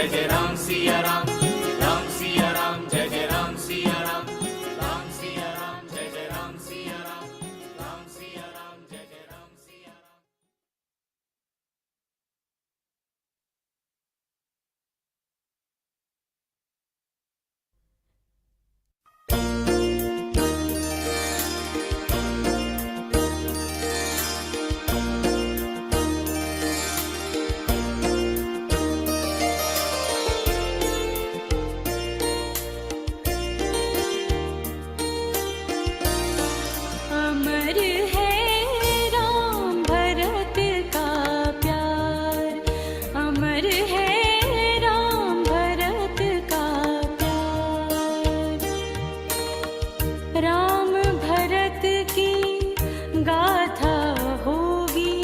जय जय राम सिया राम, राम सिया राम, जय जय राम सिया राम, राम सिया राम, जय जय राम सिया राम, राम सिया राम, जय जय राम सिया राम। अमर है राम भरत का प्यार, अमर है राम भरत का प्यार। राम भरत की गाथा होगी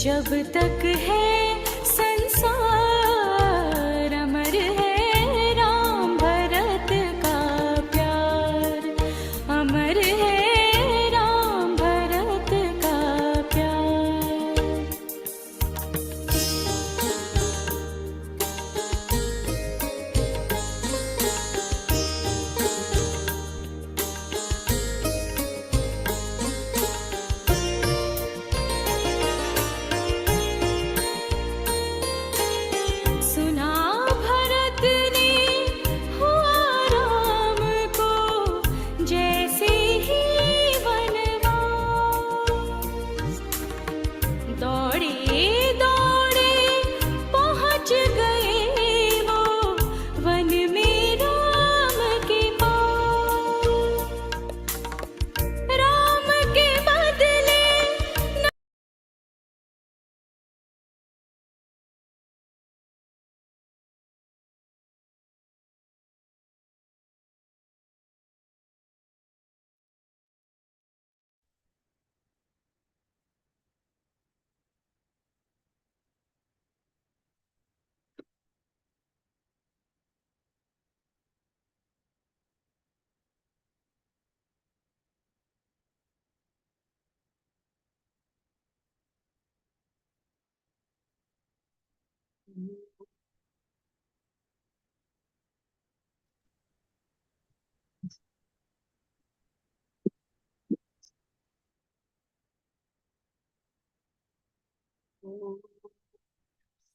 जब तक है संसार। अमर है राम भरत का प्यार, अमर है राम भरत का प्यार। सुना भरत ने हुआ राम को जैसे ही वनवास। दौड़े दौड़े पहुँच गए वो वन में राम के पास। राम के बदले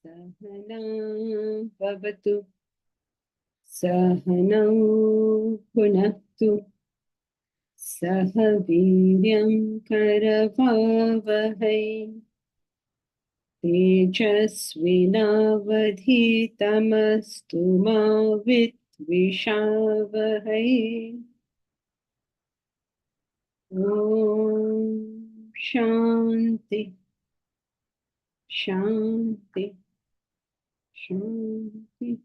सहना भवतु सहनौ भुनक्तु सह वीर्यं करवावहै तेजस्विनावधीतमस्तु मा विद्विषावहै। ॐ शान्ति शान्ति शान्तिः।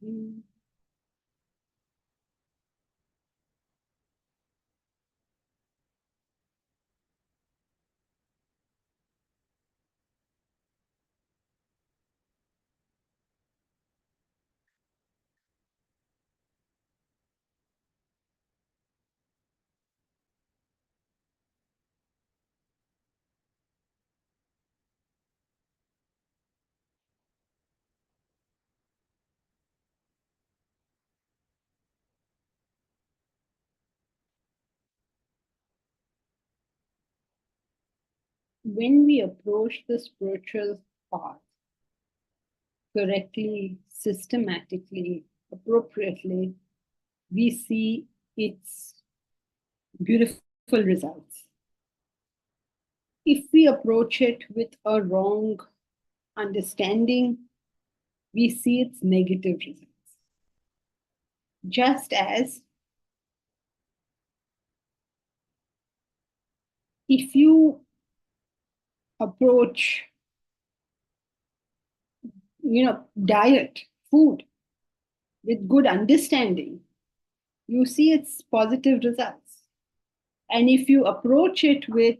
When we approach the spiritual path correctly, systematically, appropriately, we see its beautiful results. If we approach it with a wrong understanding, we see its negative results. Just as if you approach, diet, food with good understanding, you see its positive results. And if you approach it with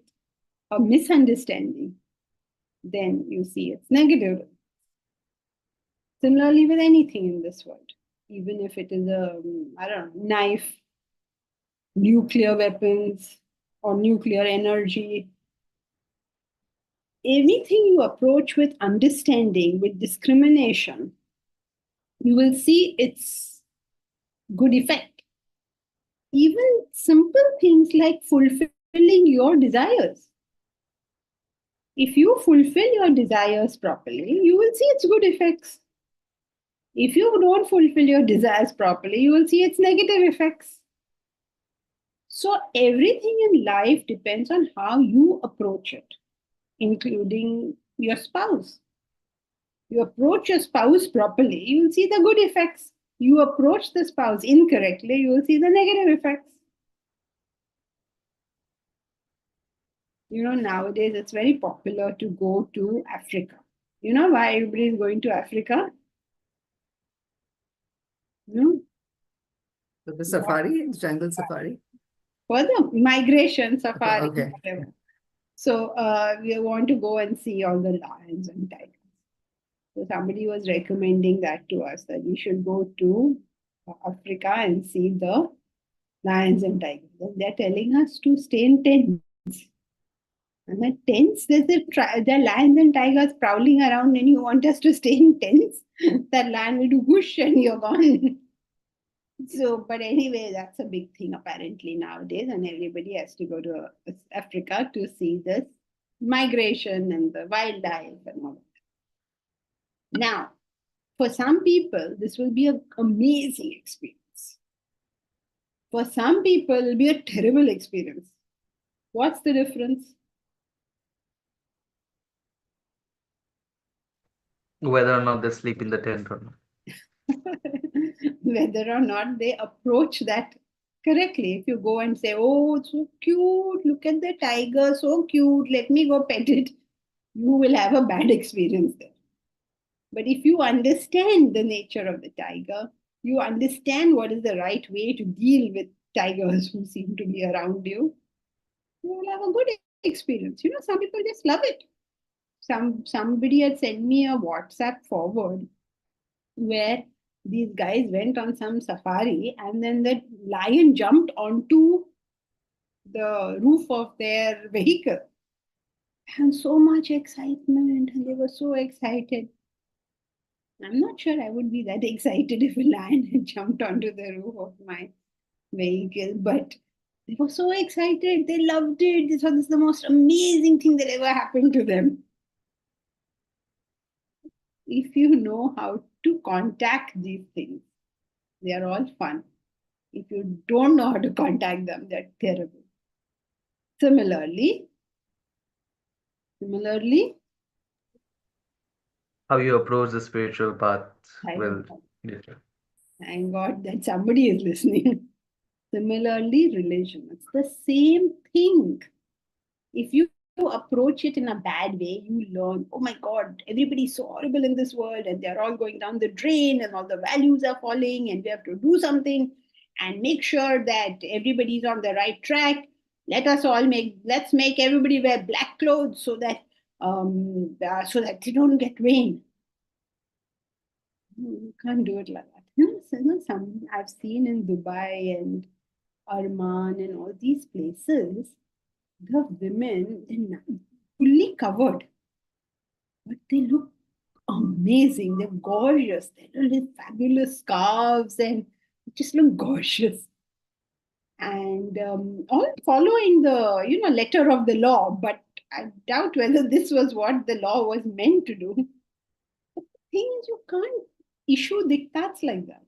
a misunderstanding, then you see its negative results. Similarly with anything in this world, even if it is a, knife, nuclear weapons, or nuclear energy, anything you approach with understanding, with discrimination, you will see its good effect. Even simple things like fulfilling your desires. If you fulfill your desires properly, you will see its good effects. If you don't fulfill your desires properly, you will see its negative effects. So, everything in life depends on how you approach it, including your spouse. You approach your spouse properly, you will see the good effects. You approach the spouse incorrectly, you will see the negative effects. Nowadays it's very popular to go to Africa. You know why everybody is going to Africa? No? The safari, jungle safari. For the migration, safari, Okay. whatever. So we want to go and see all the lions and tigers. So somebody was recommending that to us, that we should go to Africa and see the lions and tigers. And they're telling us to stay in tents. And the tents, there are lions and tigers prowling around, and you want us to stay in tents? That lion will do whoosh and you're gone. So, but anyway, that's a big thing apparently nowadays, and everybody has to go to Africa to see this migration and the wildlife and all that. Now, for some people, this will be an amazing experience. For some people, it will be a terrible experience. What's the difference? Whether or not they sleep in the tent or not. Whether or not they approach that correctly. If you go and say, oh, it's so cute, look at the tiger, so cute, let me go pet it, you will have a bad experience there. But if you understand the nature of the tiger, you understand what is the right way to deal with tigers who seem to be around you, you will have a good experience. Some people just love it. Somebody had sent me a WhatsApp forward where these guys went on some safari, and then the lion jumped onto the roof of their vehicle. And so much excitement, and they were so excited. I'm not sure I would be that excited if a lion had jumped onto the roof of my vehicle, but they were so excited. They loved it. This was the most amazing thing that ever happened to them. If you know how to contact these things, they are all fun. If you don't know how to contact them, they're terrible. Similarly, How you approach the spiritual path thank will God. differ. Thank God that somebody is listening. Similarly, religion, it's the same thing. If you approach it in a bad way, you learn, oh my God, everybody's so horrible in this world, and they're all going down the drain, and all the values are falling, and we have to do something and make sure that everybody's on the right track. Let's make everybody wear black clothes so that they don't get rain. You can't do it like that. Some I've seen in Dubai and Arman and all these places, the women, they're fully covered, but they look amazing. They're gorgeous. They're little fabulous scarves and just look gorgeous. And all following the letter of the law, but I doubt whether this was what the law was meant to do. The thing is, you can't issue diktats like that.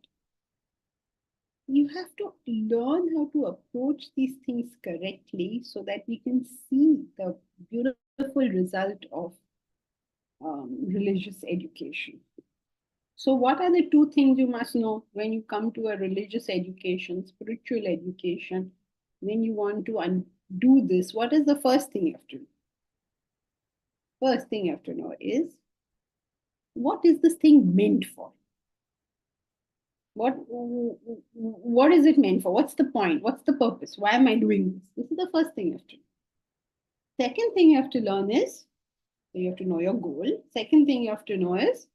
You have to learn how to approach these things correctly so that we can see the beautiful result of religious education. So, what are the two things you must know when you come to a religious education, spiritual education, when you want to do this? What is the first thing you have to know? First thing you have to know is, what is this thing meant for? What is it meant for? What's the point? What's the purpose? Why am I doing this? This is the first thing you have to know. Second thing you have to learn is, you have to know your goal. Second thing you have to know is,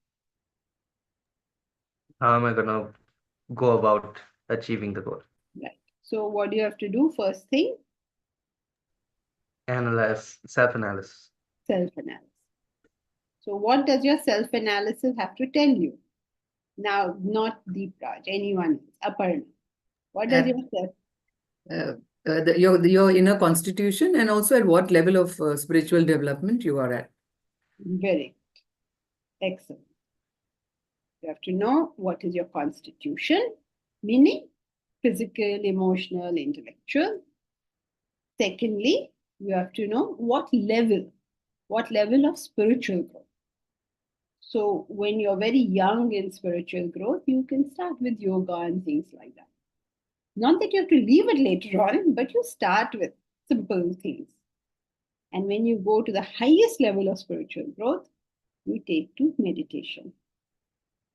How am I gonna go about achieving the goal? right. So what do you have to do? First thing, Analyze, self-analysis. self-analysis. So what does your self-analysis have to tell you? Now, not Deep Raj, anyone else. Aparna. What does And- your your inner constitution, and also at what level of spiritual development you are at. very excellent. You have to know what is your constitution, meaning physical, emotional, intellectual. Secondly, you have to know what level of spiritual growth. So when you're very young in spiritual growth, you can start with yoga and things like that. Not that you have to leave it later on, but you start with simple things. And when you go to the highest level of spiritual growth, you take to meditation.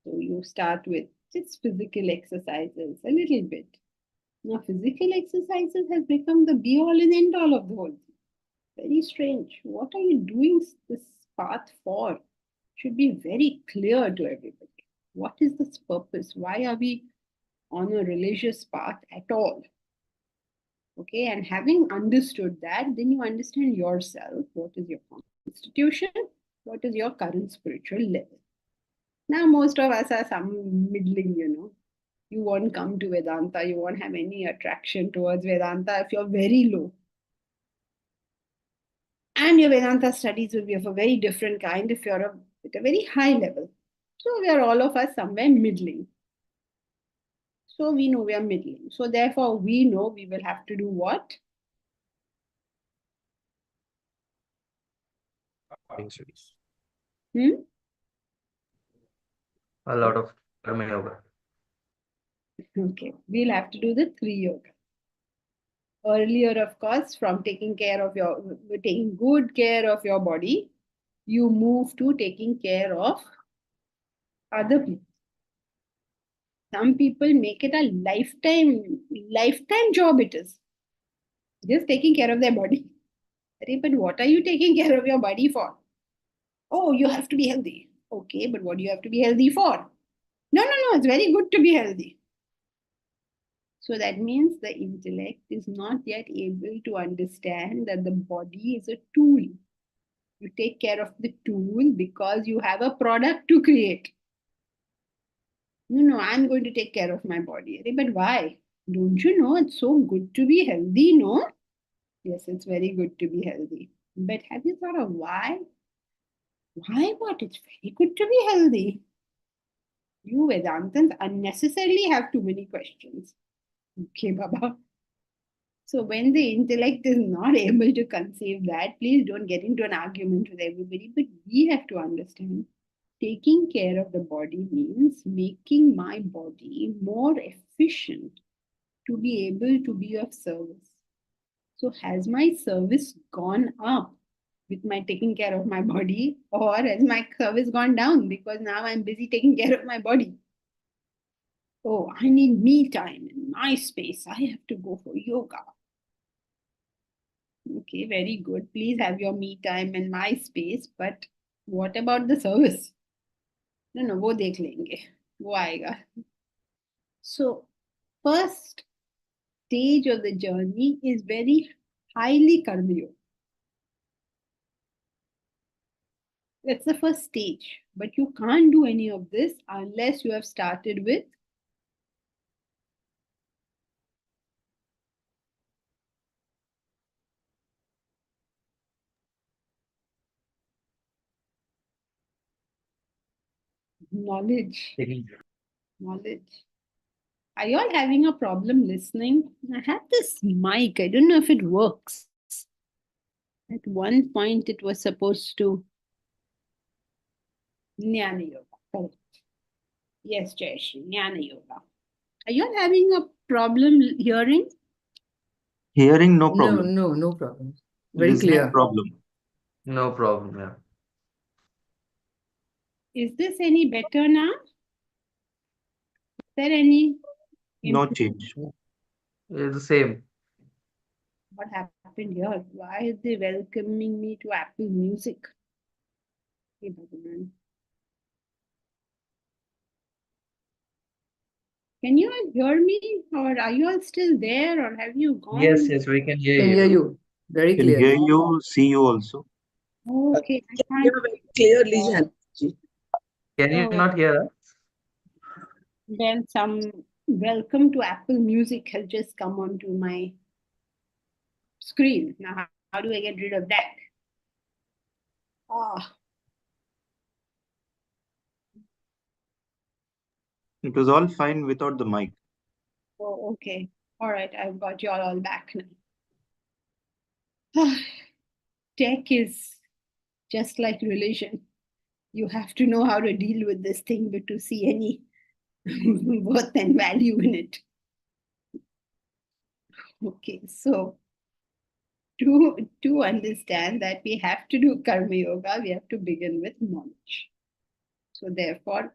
So you start with just physical exercises a little bit. Now, physical exercises has become the be all and end all of the whole thing. Very strange. What are you doing this path for? Should be very clear to everybody. What is this purpose? Why are we on a religious path at all? Okay, and having understood that, then you understand yourself. What is your constitution? What is your current spiritual level? Now, most of us are some middling. You won't come to Vedanta, you won't have any attraction towards Vedanta if you're very low. And your Vedanta studies will be of a very different kind if you're at a very high level. So we are all of us somewhere middling. So we know we are middling. So therefore, we know we will have to do what? Studies. Hmm? A lot of karma yoga. Okay, we'll have to do the 3 yoga. Earlier, of course, from taking good care of your body, you move to taking care of other people. Some people make it a lifetime job it is. Just taking care of their body. But what are you taking care of your body for? Oh, you have to be healthy. Okay, but what do you have to be healthy for? No, it's very good to be healthy. So that means the intellect is not yet able to understand that the body is a tool. You take care of the tool because you have a product to create. No, I'm going to take care of my body. But why? Don't you know it's so good to be healthy? No? Yes, it's very good to be healthy. But have you thought of why? Why what? It's very good to be healthy. You Vedantans unnecessarily have too many questions. Okay, Baba. So when the intellect is not able to conceive that, please don't get into an argument with everybody. But we have to understand taking care of the body means making my body more efficient to be able to be of service. So has my service gone up with my taking care of my body, or has my service gone down because now I'm busy taking care of my body? Oh, I need me time in my space. I have to go for yoga. Okay, very good. Please have your me time in my space. But what about the service? No, वो देख लेंगे. वो आएगा. So, first stage of the journey is very highly karma yoga. That's the first stage. But you can't do any of this unless you have started with knowledge. Knowledge. Are you all having a problem listening? I have this mic. I don't know if it works. At one point, it was supposed to. Jnana Yoga. Correct. Yes, Jayashri. Jnana Yoga. Are you all having a problem hearing? Hearing, no No, problem. no problem. Very Listening, clear. problem. No problem. Yeah. Is this any better now? Is there any No improvement? change. It's the same. What happened here? Why are they welcoming me to Apple Music? Hey, Bhagavan. Can you all hear me? Or are you all still there? Or have you gone? Yes, we can hear Can hear you. you very Can hear clearly. you, see you also. Okay, I Yeah, can't. very clearly, Janji. Can you Oh. not hear us? Then some welcome to Apple Music has just come onto my screen. Now, how do I get rid of that? Ah, It was all fine without the mic. oh, okay. All right, I've got you all back now. Tech is just like religion. You have to know how to deal with this thing, but to see any worth and value in it. Okay, so to understand that we have to do karma yoga, we have to begin with knowledge. So therefore,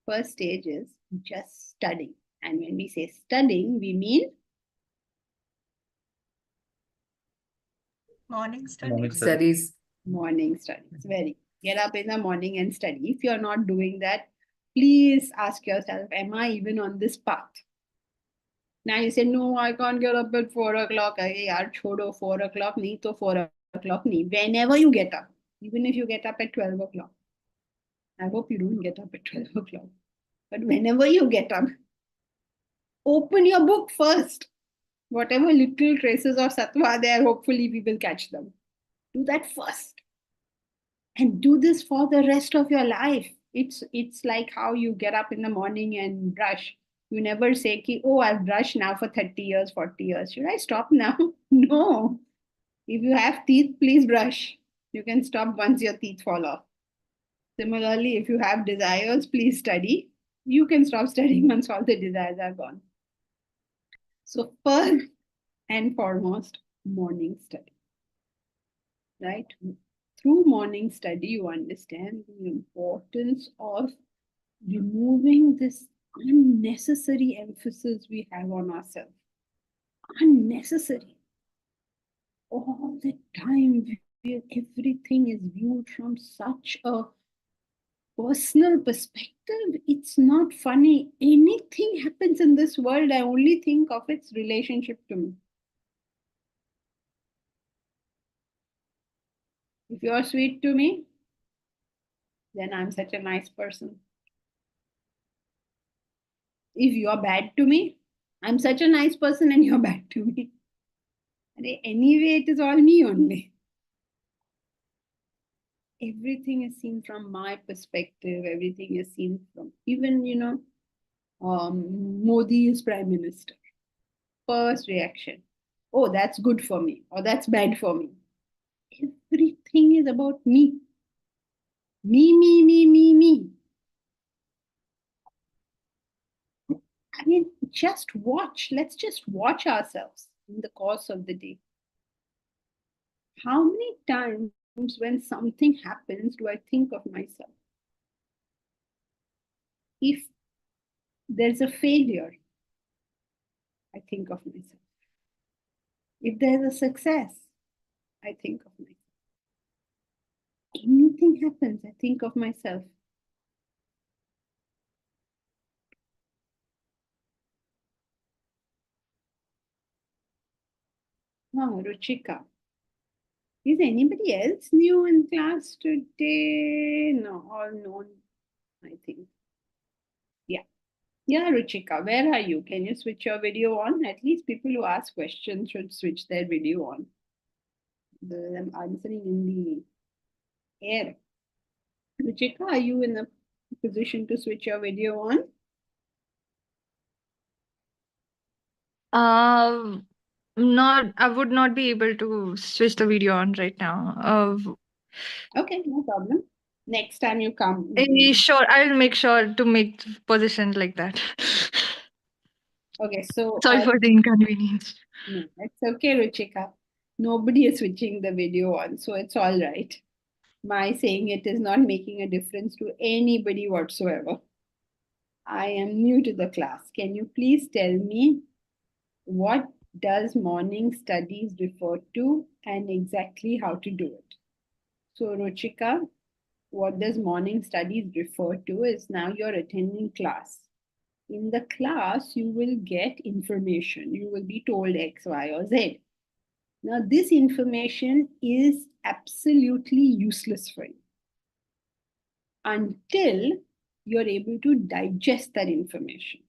first stage is just studying. And when we say studying, we mean Morning Morning studies. Studies. morning studies. Very get up in the morning and study. If you're not doing that, please ask yourself, am I even on this path? Now you say, no, I can't get up at 4 o'clock. Hey, yaar, chodo 4 o'clock, nahi to 4 o'clock, nahi. Whenever you get up, even if you get up at 12 o'clock. I hope you don't get up at 12 o'clock. But whenever you get up, open your book first. Whatever little traces of sattva are there, hopefully we will catch them. Do that first. And do this for the rest of your life. It's like how you get up in the morning and brush. You never say, ki, oh, I've brushed now for 30 years, 40 years. Should I stop now? No. If you have teeth, please brush. You can stop once your teeth fall off. Similarly, if you have desires, please study. You can stop studying once all the desires are gone. So, first and foremost, morning study. Right? Through morning study, you understand the importance of removing this unnecessary emphasis we have on ourselves. Unnecessary. All the time, everything is viewed from such a personal perspective. It's not funny. Anything happens in this world, I only think of its relationship to me. If you're sweet to me, then I'm such a nice person. If you're bad to me, I'm such a nice person and you're bad to me. Anyway, it is all me only. Everything is seen from my perspective. Everything is seen from, even, Modi is prime minister. First reaction, oh, that's good for me, or that's bad for me. Everything is about me. Me, me, me, me, me. I mean, just watch. Let's just watch ourselves in the course of the day. How many times when something happens do I think of myself? If there's a failure, I think of myself. If there's a success, I think of myself. Anything happens, I think of myself. Oh, Ruchika. Is anybody else new in class today? No, all known, I think. Yeah. Yeah, Ruchika, where are you? Can you switch your video on? At least people who ask questions should switch their video on. I'm answering in the air. Ruchika, are you in a position to switch your video on? Not, I would not be able to switch the video on right now. Okay, no problem. Next time you come. Sure, I'll make sure to make position like that. Okay, so Sorry for the inconvenience. no, it's okay, Ruchika. Nobody is switching the video on, so it's all right. My saying it is not making a difference to anybody whatsoever. I am new to the class. Can you please tell me what does morning studies refer to and exactly how to do it? So, Ruchika, what does morning studies refer to is now you're attending class. In the class, you will get information. You will be told X, Y, or Z. Now, this information is absolutely useless for you until you're able to digest that information.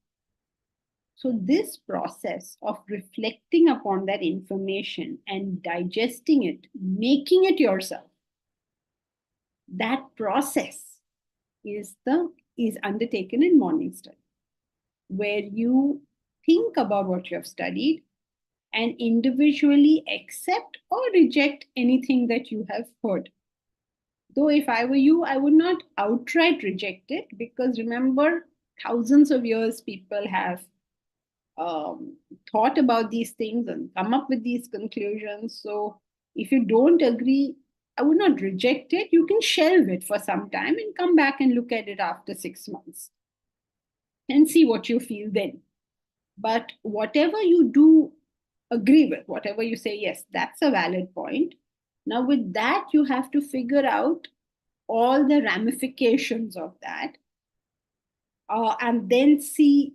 So, this process of reflecting upon that information and digesting it, making it yourself, that process is undertaken in morning study, where you think about what you have studied and individually accept or reject anything that you have heard. Though if I were you, I would not outright reject it, because remember, thousands of years people have thought about these things and come up with these conclusions. So if you don't agree, I would not reject it. You can shelve it for some time and come back and look at it after 6 months and see what you feel then. But whatever you do agree with, whatever you say, yes, that's a valid point. Now, with that, you have to figure out all the ramifications of that, and then see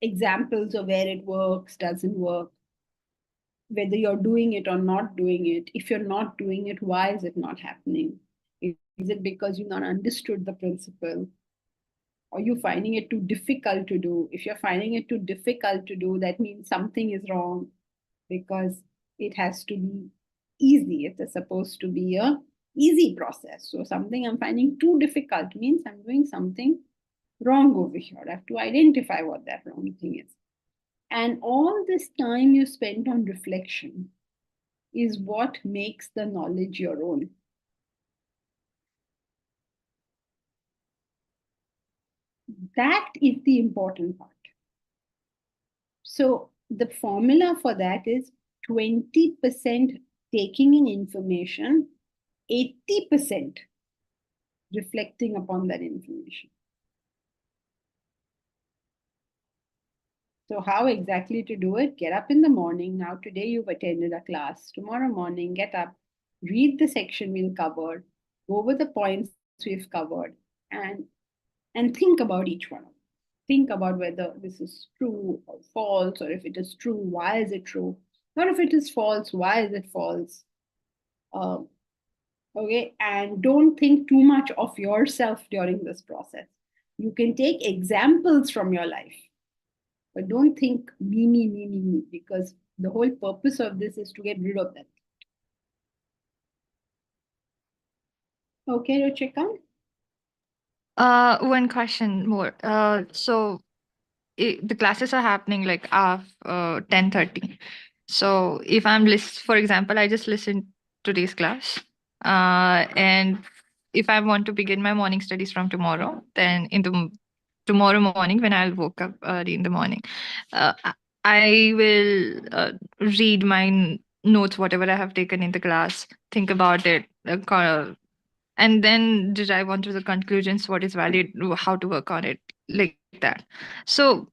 examples of where it works, doesn't work, whether you're doing it or not doing it. If you're not doing it, why is it not happening? Is it because you've not understood the principle? Or you're finding it too difficult to do? If you're finding it too difficult to do, that means something is wrong, because it has to be easy. It is supposed to be a easy process. So something I'm finding too difficult means I'm doing something wrong over here. I have to identify what that wrong thing is. And all this time you spent on reflection is what makes the knowledge your own. That is the important part. So the formula for that is 20% taking in information, 80% reflecting upon that information. So how exactly to do it? Get up in the morning. Now today you've attended a class. Tomorrow morning, get up, read the section we've covered, go over the points we've covered, and think about each one of them. Think about whether this is true or false, or if it is true, why is it true? Not if it is false, why is it false? Okay, and don't think too much of yourself during this process. You can take examples from your life, but don't think me, because the whole purpose of this is to get rid of that. Okay, Ruchika? One question more. So the classes are happening like 10:30. So if for example, I just listened to today's class, and if I want to begin my morning studies from tomorrow, then tomorrow morning when I woke up early in the morning, I will read my notes, whatever I have taken in the class, think about it, and then derive onto the conclusions, what is valid, how to work on it, like that. So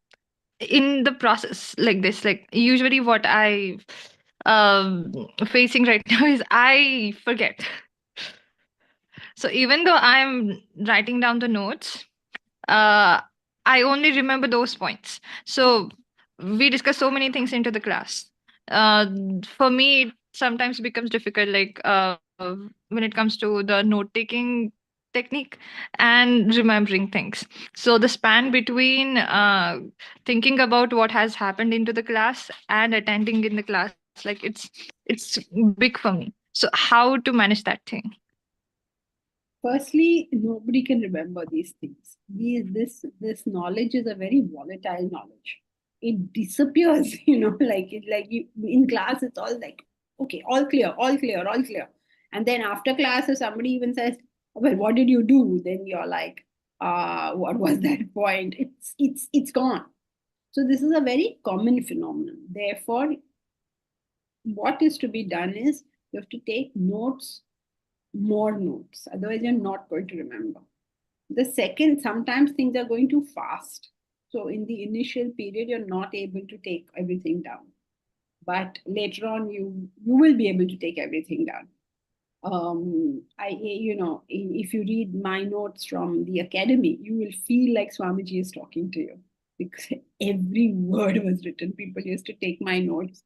in the process like this, like usually what I facing right now is I forget. So even though I'm writing down the notes, I only remember those points. So we discuss so many things into the class. For me, it sometimes becomes difficult, like when it comes to the note taking technique and remembering things. So the span between thinking about what has happened into the class and attending in the class, like it's big for me. So how to manage that thing? Firstly, nobody can remember these things. This knowledge is a very volatile knowledge. It disappears, like you in class, it's all like, okay, all clear, all clear, all clear. And then after class, if somebody even says, well, what did you do? Then you're like, what was that point? It's gone. So this is a very common phenomenon. Therefore, what is to be done is you have to take notes, more notes. Otherwise, you're not going to remember. The second, sometimes things are going too fast. So in the initial period, you're not able to take everything down. But later on, you will be able to take everything down. If you read my notes from the academy, you will feel like Swamiji is talking to you, because every word was written. People used to take my notes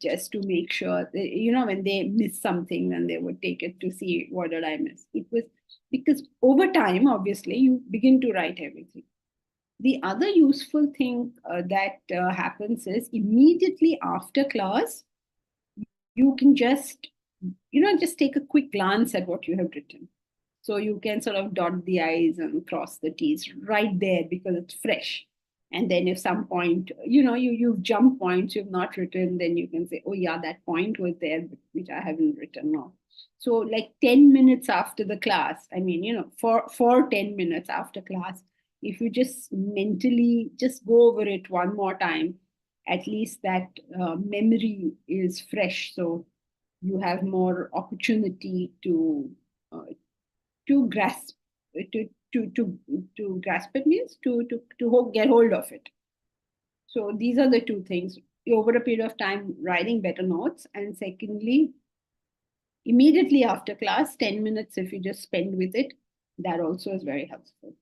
just to make sure, when they miss something, then they would take it to see what did I miss. It was because over time, obviously, you begin to write everything. The other useful thing that happens is immediately after class, you can just take a quick glance at what you have written. So you can sort of dot the I's and cross the T's right there because it's fresh. And then if some point, you've jumped points you've not written, then you can say, oh yeah, that point was there, which I haven't written now. So like 10 minutes after the class, for 10 minutes after class, if you just mentally just go over it one more time, at least that memory is fresh. So you have more opportunity uh, to grasp to grasp it means to get hold of it. So these are the two things: over a period of time writing better notes, and secondly, immediately after class, 10 minutes if you just spend with it, that also is very helpful.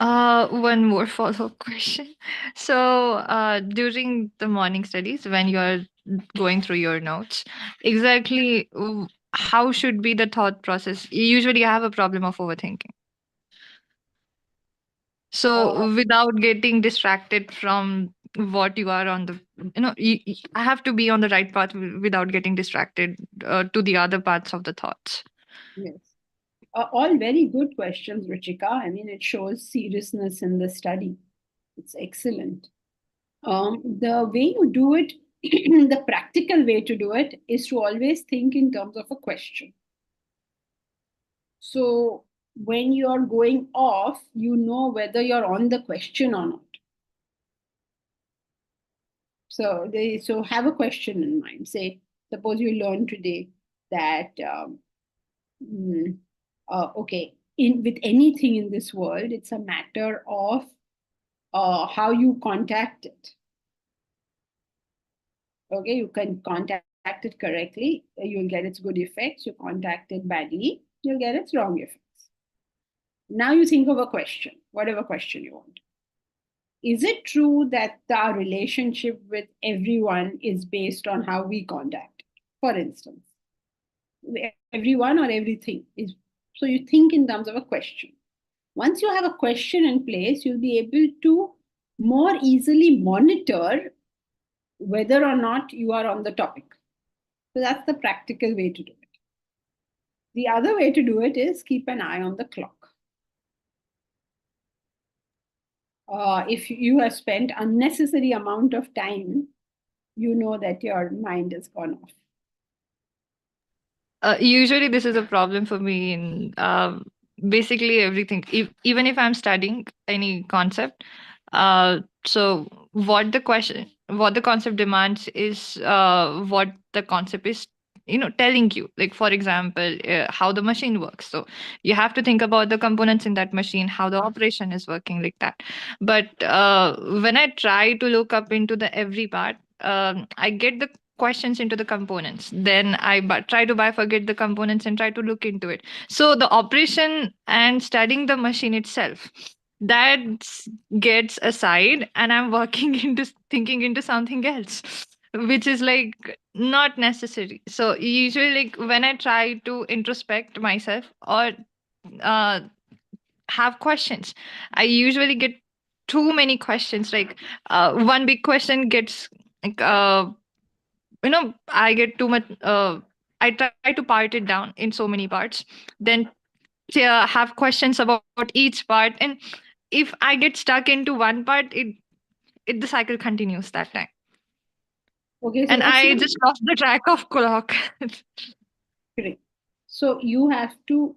One more follow-up question. So, during the morning studies, when you're going through your notes, exactly how should be the thought process? Usually, I have a problem of overthinking. So, without getting distracted from what you are on the, I have to be on the right path without getting distracted to the other parts of the thoughts. Yes. All very good questions, Ruchika. I mean, it shows seriousness in the study. It's excellent. The way you do it, the practical way to do it is to always think in terms of a question. So when you're going off, you know whether you're on the question or not. So have a question in mind. Say, suppose you learn today that okay, with anything in this world, it's a matter of how you contact it. Okay, you can contact it correctly, you'll get its good effects. You contact it badly, you'll get its wrong effects. Now you think of a question, whatever question you want. Is it true that our relationship with everyone is based on how we contact? For instance, everyone or everything is. So you think in terms of a question. Once you have a question in place, you'll be able to more easily monitor whether or not you are on the topic. So that's the practical way to do it. The other way to do it is keep an eye on the clock. If you have spent unnecessary amount of time, you know that your mind has gone off. Usually, this is a problem for me in basically everything. Even if I'm studying any concept, so what the concept demands is what the concept is, telling you. Like for example, how the machine works. So you have to think about the components in that machine, how the operation is working, like that. But when I try to look up into the every part, I get the questions into the components, then I try to bifurcate the components and try to look into it. So the operation and studying the machine itself, that gets aside, and I'm working into thinking into something else, which is like not necessary. So usually, like when I try to introspect myself or uh, have questions, I usually get too many questions. Like one big question gets like I get too much. I try to part it down in so many parts, then have questions about each part, and if I get stuck into one part, it the cycle continues that time, Okay, so and that's I not just lost the track of clock. correct. So you have to,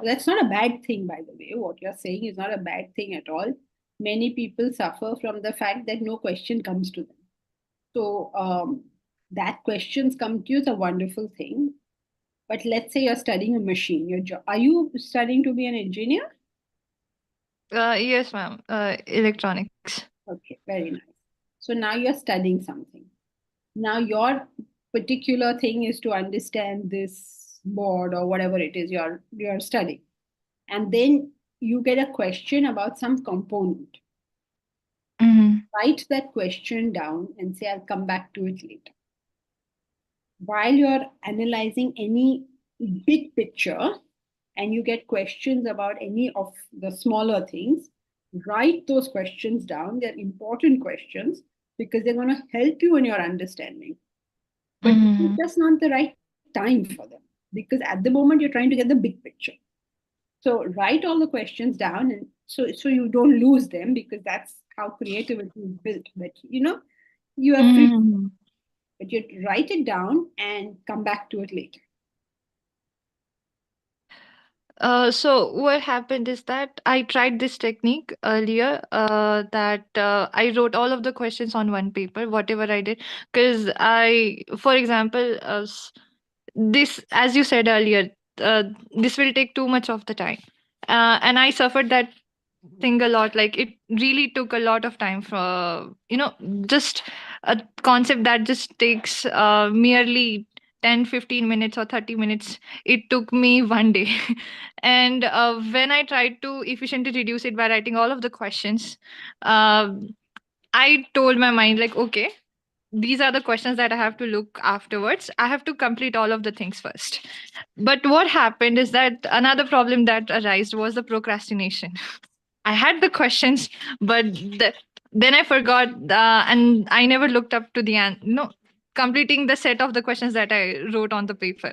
that's not a bad thing, by the way. What you're saying is not a bad thing at all. Many people suffer from the fact that no question comes to them. So that questions come to you is a wonderful thing. But let's say you're studying a machine. Are you studying to be an engineer? Yes, ma'am. Electronics. Okay, very nice. So now you're studying something. Now your particular thing is to understand this board or whatever it is you're studying. And then you get a question about some component. Mhm. write that question down and say, I'll come back to it later. While you're analyzing any big picture and you get questions about any of the smaller things, write those questions down. They're important questions because they're going to help you in your understanding. But it's just not the right time for them because at the moment you're trying to get the big picture. So write all the questions down, and so you don't lose them, because that's how creativity is built. But you are free, but you write it down and come back to it later. So what happened is that I tried this technique earlier, that I wrote all of the questions on one paper, whatever I did. Because for example, this, as you said earlier, this will take too much of the time. And I suffered that thing a lot. Like, it really took a lot of time for, just a concept that just takes merely 10-15 minutes or 30 minutes. It took me one day. And when I tried to efficiently reduce it by writing all of the questions, uh, I told my mind, like, okay, these are the questions that I have to look afterwards. I have to complete all of the things first. But what happened is that another problem that arose was the procrastination. I had the questions, but then I forgot, and I never looked up to the no, completing the set of the questions that I wrote on the paper,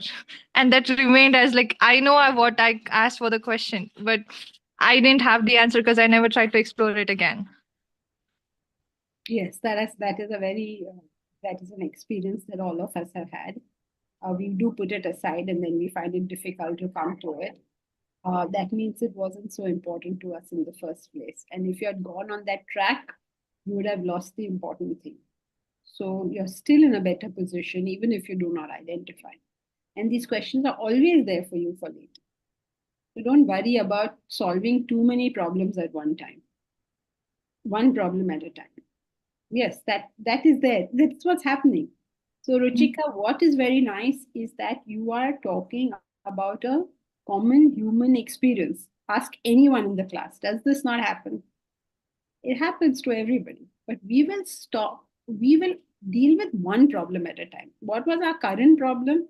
and that remained as, like, I know what I asked for the question, but I didn't have the answer because I never tried to explore it again. Yes, that is a very that is an experience that all of us have had. We do put it aside and then we find it difficult to come to it. That means it wasn't so important to us in the first place. And if you had gone on that track, you would have lost the important thing. So you're still in a better position, even if you do not identify. And these questions are always there for you for later. So don't worry about solving too many problems at one time. One problem at a time. Yes, that is there. That's what's happening. So Ruchika, what is very nice is that you are talking about a common human experience. Ask anyone in the class, does this not happen? It happens to everybody. But we will deal with one problem at a time. What was our current problem?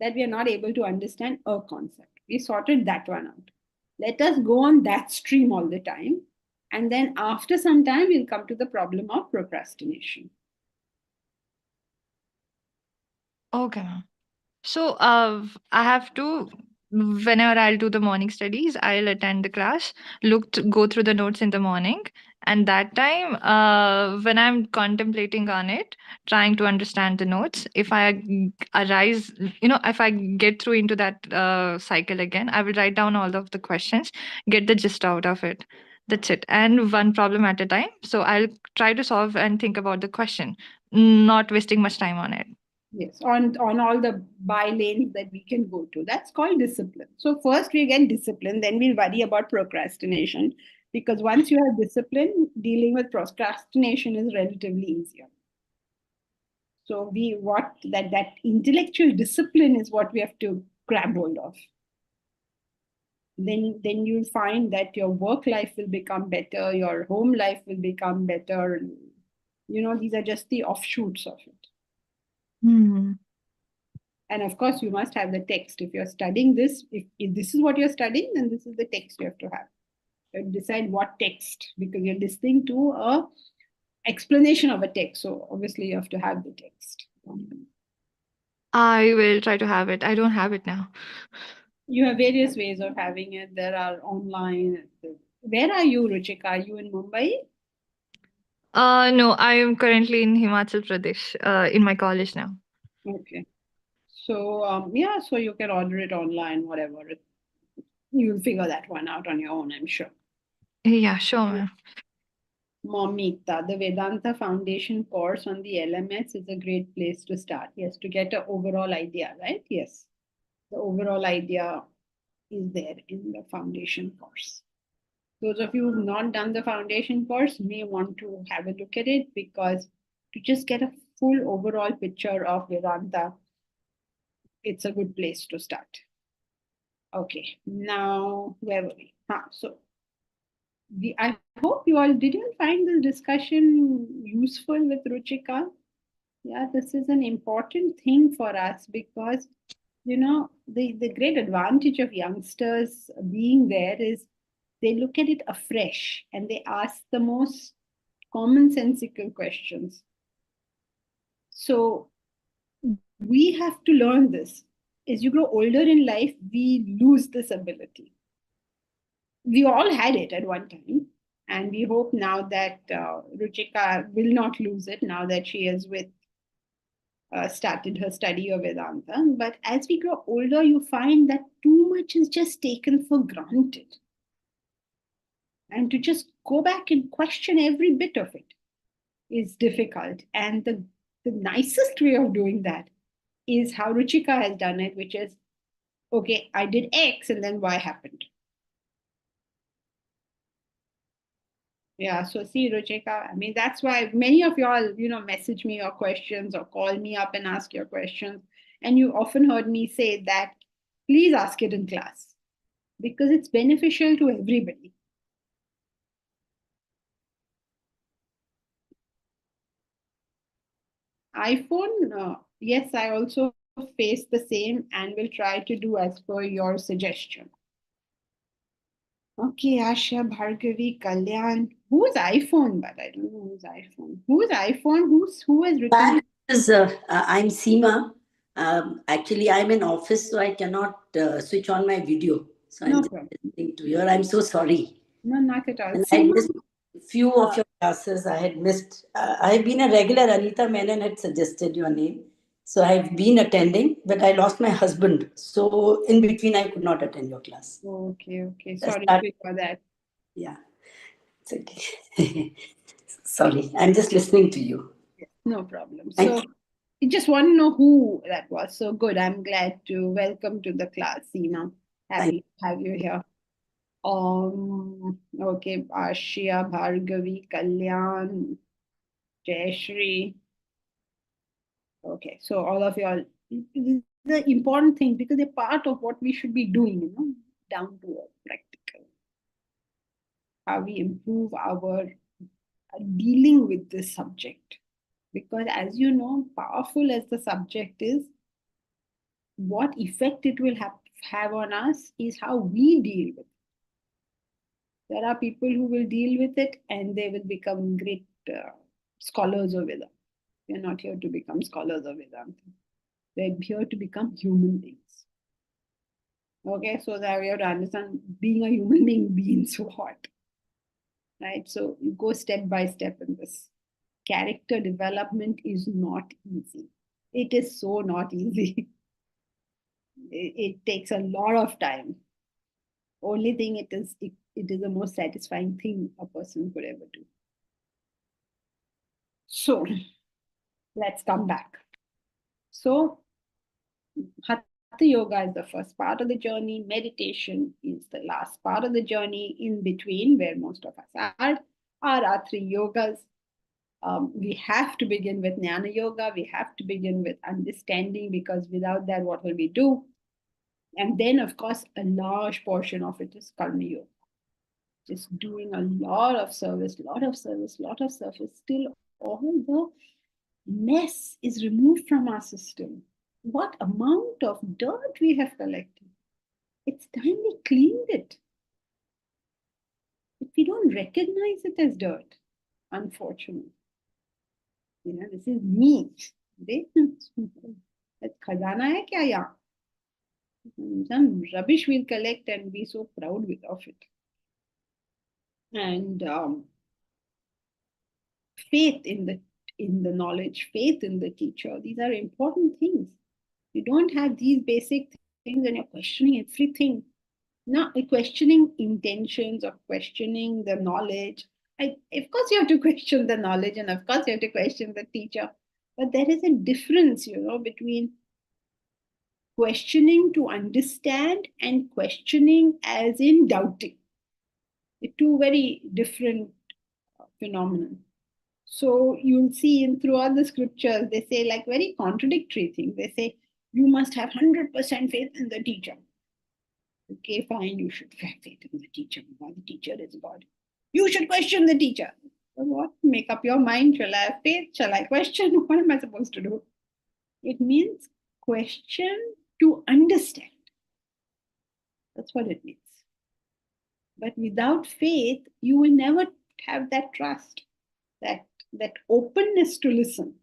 That we are not able to understand a concept. We sorted that one out. Let us go on that stream all the time. And then after some time, we'll come to the problem of procrastination. Okay, ma'am. So I have to, whenever I'll do the morning studies, I'll attend the class, go through the notes in the morning, and that time, when I'm contemplating on it, trying to understand the notes, if if I get through into that cycle again, I will write down all of the questions, get the gist out of it. That's it, and one problem at a time. So I'll try to solve and think about the question, not wasting much time on it. Yes, on all the by lanes that we can go to. That's called discipline. So first we get discipline, then we'll worry about procrastination. Because once you have discipline, dealing with procrastination is relatively easier. So that intellectual discipline is what we have to grab hold of. Then you'll find that your work life will become better, your home life will become better. These are just the offshoots of it. And of course, you must have the text. If you're studying this, if this is what you're studying, then this is the text you have to have. You have to decide what text, because you're listening to a explanation of a text. So obviously you have to have the text. I will try to have it. I don't have it now. You have various ways of having it. There are online. Where are you, Ruchika? Are you in Mumbai? No, I am currently in Himachal Pradesh, in my college now. Okay. So so you can order it online, whatever. You'll figure that one out on your own, I'm sure. Yeah, sure, ma'am. Momita, the Vedanta Foundation course on the LMS is a great place to start. Yes, to get an overall idea, right? Yes. The overall idea is there in the foundation course. Those of you who've not done the foundation course may want to have a look at it, because to just get a full overall picture of Vedanta, it's a good place to start. Okay, now where were we? So I hope you all did you find this discussion useful with Ruchika? Yeah, this is an important thing for us because the great advantage of youngsters being there is they look at it afresh and they ask the most commonsensical questions. So we have to learn this. As you grow older in life, we lose this ability. We all had it at one time, and we hope now that Ruchika will not lose it now that she is with started her study of Vedanta. But as we grow older, you find that too much is just taken for granted. And to just go back and question every bit of it is difficult. And the nicest way of doing that is how Ruchika has done it, which is, okay, I did X and then Y happened. Yeah, so see, Ruchika, I mean, that's why many of y'all, message me your questions or call me up and ask your questions. And you often heard me say that, please ask it in class because it's beneficial to everybody. iPhone, yes, I also face the same and will try to do as per your suggestion. Okay, Asha, Bhargavi, Kalyan. Who's iPhone? But I don't know who's iPhone. Who's iPhone? Who has written? That is, I'm Seema. Actually, I'm in office, so I cannot switch on my video. So I'm No just problem. listening to you. I'm so sorry. No, not at all. And I Seema, missed few of your classes. I had missed. I have been a regular. Anita Menon had suggested your name, so I've been attending. But I lost my husband, so in between I could not attend your class. okay. That's Sorry that. for that. Yeah, it's okay. Sorry, I'm just listening to you. No problem. Thank So you just want to know who that was. So good. I'm glad to welcome to the class, Seema. Happy to have you here. Okay, Ashia, Bhargavi, Kalyan, Jayashri. Okay, so all of y'all, the important thing because they're part of what we should be doing, down to a practical. How we improve our dealing with this subject. Because as you know, powerful as the subject is, what effect it will have on us is how we deal with it. There are people who will deal with it and they will become great scholars of Vedanta. We're not here to become scholars of Vedanta. We're here to become human beings. Okay, so that we have to understand being a human being means what. Right? So you go step by step in this. Character development is not easy. It is so not easy. It takes a lot of time. Only thing it is the most satisfying thing a person could ever do. So let's come back. So Hatha Yoga is the first part of the journey. Meditation is the last part of the journey. In between, where most of us are our three yogas. We have to begin with Jnana Yoga. We have to begin with understanding because without that, what will we do? And then, of course, a large portion of it is Karma Yoga. Just doing a lot of service. Still, all the mess is removed from our system. What amount of dirt we have collected. It's time we cleaned it. If we don't recognize it as dirt, unfortunately. This is me. खजाना है क्या यहाँ? Some rubbish we'll collect and be so proud of it. And faith in the knowledge, faith in the teacher. These are important things. You don't have these basic things and you're questioning everything. Not questioning intentions or questioning the knowledge. Of course, you have to question the knowledge and of course, you have to question the teacher. But there is a difference, between questioning to understand and questioning as in doubting. They're two very different phenomena. So you'll see throughout the scriptures, they say like very contradictory things. They say, you must have 100% faith in the teacher. Okay, fine, you should have faith in the teacher because the teacher is God. You should question the teacher. So what? Make up your mind. Shall I have faith? Shall I question? What am I supposed to do? It means question to understand. That's what it means. But without faith, you will never have that trust, that openness to listen.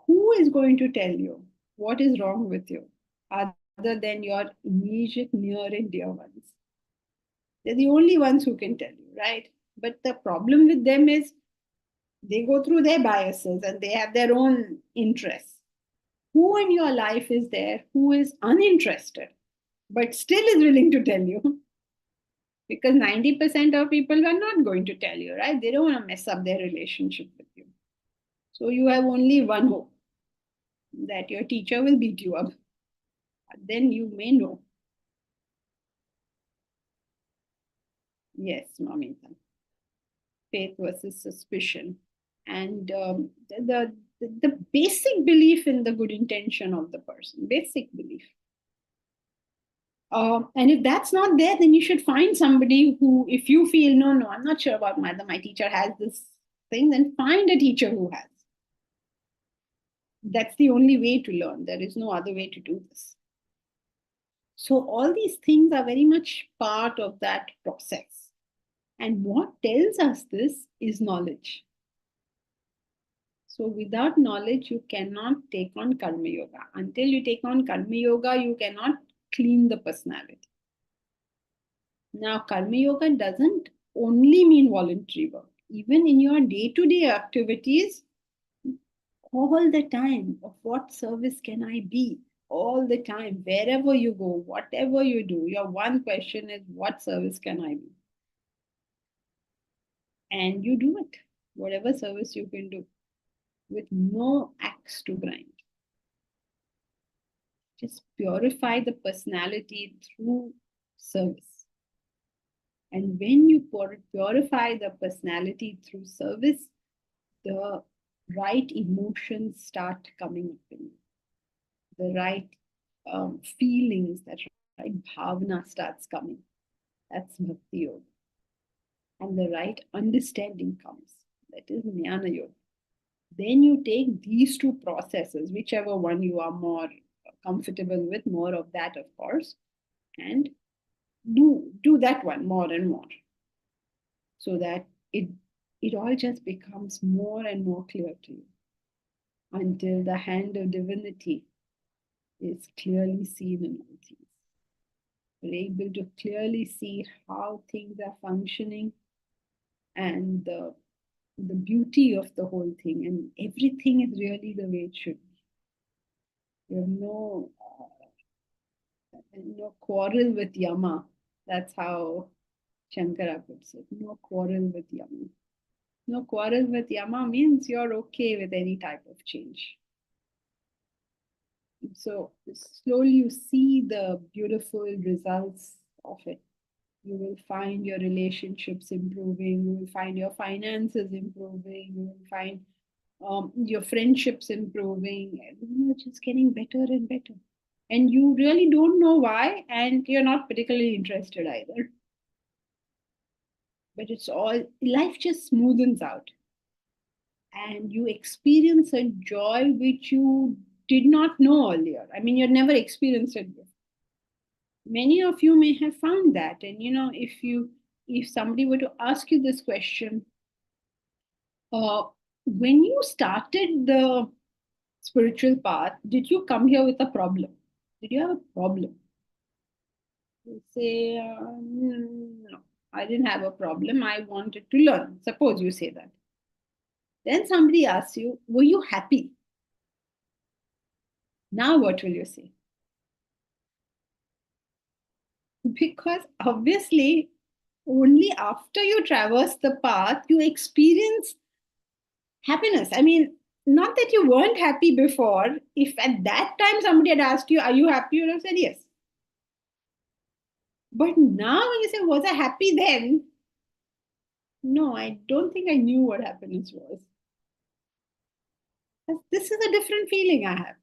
Who is going to tell you what is wrong with you other than your immediate, near, and dear ones? They're the only ones who can tell you, right? But the problem with them is they go through their biases and they have their own interests. Who in your life is there who is uninterested but still is willing to tell you? Because 90% of people are not going to tell you, right? They don't want to mess up their relationship with you. So you have only one hope, that your teacher will beat you up. Then you may know. Yes, Mamita. Faith versus suspicion. And the basic belief in the good intention of the person, basic belief. And if that's not there, then you should find somebody who, if you feel, no, I'm not sure about whether my teacher has this thing, then find a teacher who has. That's the only way to learn. There is no other way to do this. So all these things are very much part of that process. And what tells us this is knowledge. So without knowledge, you cannot take on Karma Yoga. Until you take on Karma Yoga, you cannot clean the personality. Now, Karma Yoga doesn't only mean voluntary work. Even in your day-to-day activities, all the time, of what service can I be? All the time, wherever you go, whatever you do, your one question is, what service can I be? And you do it, whatever service you can do, with no axe to grind. Just purify the personality through service. And when you purify the personality through service, the right emotions start coming up in you. The right feelings, that right bhavana starts coming. That's Bhakti Yoga. And the right understanding comes. That is Jnana Yoga. Then you take these two processes, whichever one you are more comfortable with, more of that, of course, and do that one more and more, so that it all just becomes more and more clear to you, until the hand of divinity is clearly seen in all things. You're able to clearly see how things are functioning and the beauty of the whole thing, and everything is really the way it should be. You have no quarrel with Yama. That's how Shankara puts it. No quarrel with Yama. No quarrel with Yama means you're okay with any type of change. So slowly you see the beautiful results of it. You will find your relationships improving. You will find your finances improving. You will find your friendships improving. It's just getting better and better. And you really don't know why, and you're not particularly interested either. But it's all, life just smoothens out. And you experience a joy which you did not know earlier. I mean, you'd never experienced it before. Many of you may have found that. And if somebody were to ask you this question, when you started the spiritual path, did you come here with a problem? Did you have a problem? You say, no, I didn't have a problem. I wanted to learn. Suppose you say that. Then somebody asks you, were you happy? Now what will you say? Because obviously, only after you traverse the path, you experience happiness. I mean, not that you weren't happy before. If at that time somebody had asked you, are you happy? You would have said yes. But now when you say, was I happy then? No, I don't think I knew what happiness was. This is a different feeling I have.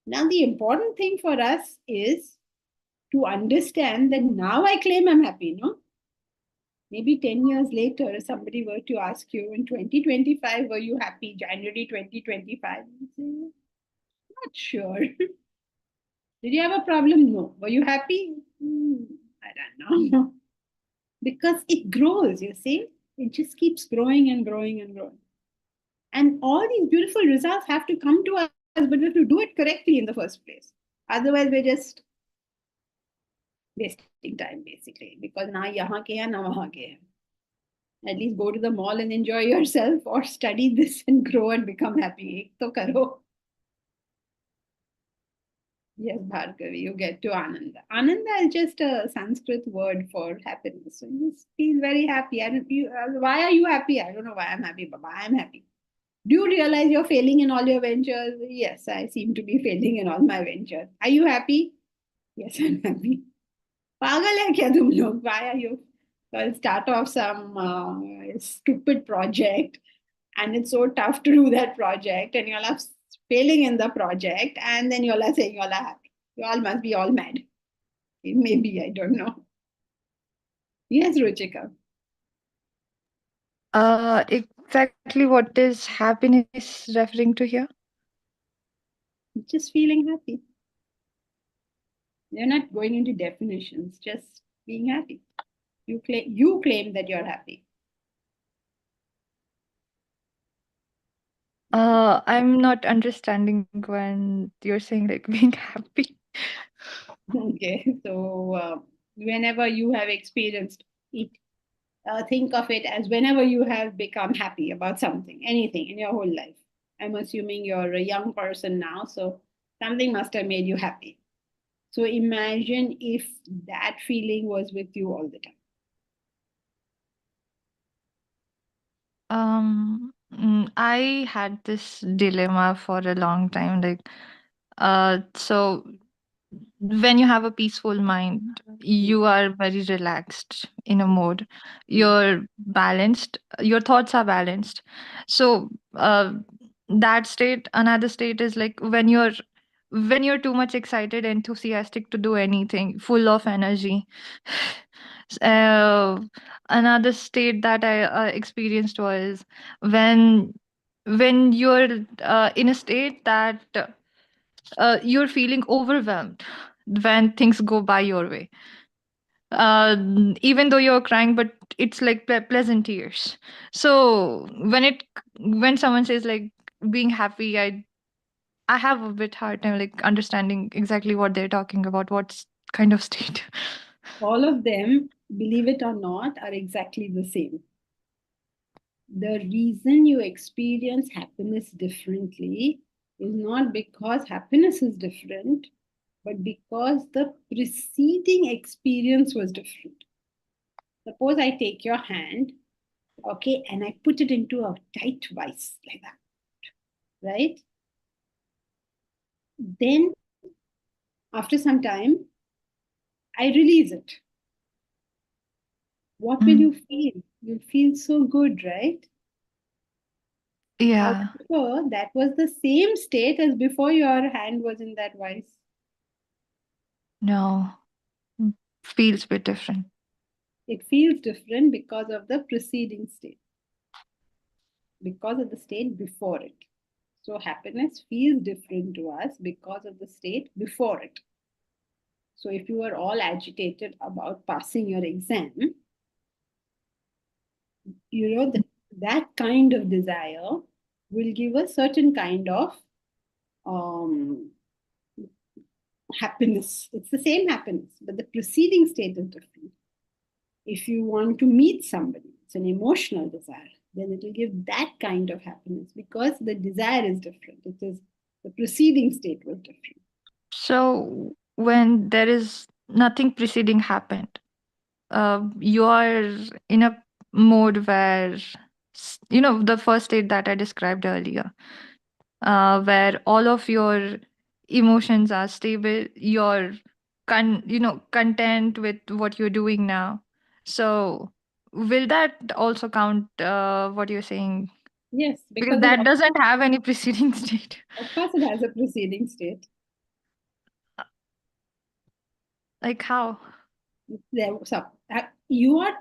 Now, the important thing for us is to understand that now I claim I'm happy, no? Maybe 10 years later, if somebody were to ask you in 2025, were you happy? January 2025. You say, not sure. Did you have a problem? No. Were you happy? I don't know. Because it grows, you see. It just keeps growing and growing and growing. And all these beautiful results have to come to us, but we have to do it correctly in the first place. Otherwise, we're just wasting time, basically. Because na yahan ke hai, na wahan ke hai. At least go to the mall and enjoy yourself, or study this and grow and become happy. Ek to karo. Yes, Bhargavi, you get to Ananda. Ananda is just a Sanskrit word for happiness. So you just feel very happy. Why are you happy? I don't know why I'm happy, but I'm happy. Do you realize you're failing in all your ventures? Yes, I seem to be failing in all my ventures. Are you happy? Yes, I'm happy. पागल है क्या तुम लोग? Why are you? Well, start off some stupid project, and it's so tough to do that project, and you're all failing in the project, and then you're all saying you're all happy. You all must be all mad. Maybe, I don't know. Yes, Ruchika. Exactly what is happiness referring to here? Just feeling happy. They're not going into definitions, just being happy. You claim that you're happy. I'm not understanding when you're saying like being happy. Okay, so whenever you have experienced it, think of it as whenever you have become happy about something, anything in your whole life. I'm assuming you're a young person now, so something must have made you happy. So imagine if that feeling was with you all the time. I had this dilemma for a long time. Like, so when you have a peaceful mind, you are very relaxed in a mode. You're balanced. Your thoughts are balanced. So, that state, another state is like when you're too much excited, enthusiastic to do anything, full of energy. uh, Another state that I experienced was when you're in a state that you're feeling overwhelmed when things go by your way. Even though you're crying, but it's like pleasant tears. So when someone says like being happy, I have a bit hard time like understanding exactly what they're talking about. What's kind of state? All of them, believe it or not, are exactly the same. The reason you experience happiness differently is not because happiness is different, but because the preceding experience was different. Suppose I take your hand, okay, and I put it into a tight vice like that, right? Then, after some time, I release it. What will you feel? You'll feel so good, right? Yeah. However, that was the same state as before your hand was in that vice. No. Feels a bit different. It feels different because of the preceding state, because of the state before it. So happiness feels different to us because of the state before it. So if you are all agitated about passing your exam, you know that kind of desire will give a certain kind of um, happiness. It's the same happiness, but the preceding state is different. If you want to meet somebody, it's an emotional desire, then it will give that kind of happiness because the desire is different. It is the preceding state was different. So when there is nothing preceding happened, you are in a mode where the first state that I described earlier, where all of your emotions are stable, you're content with what you're doing now. So will that also count what you're saying? Yes, Because because that doesn't have any preceding state. of course it has a preceding state. Like how? So, you are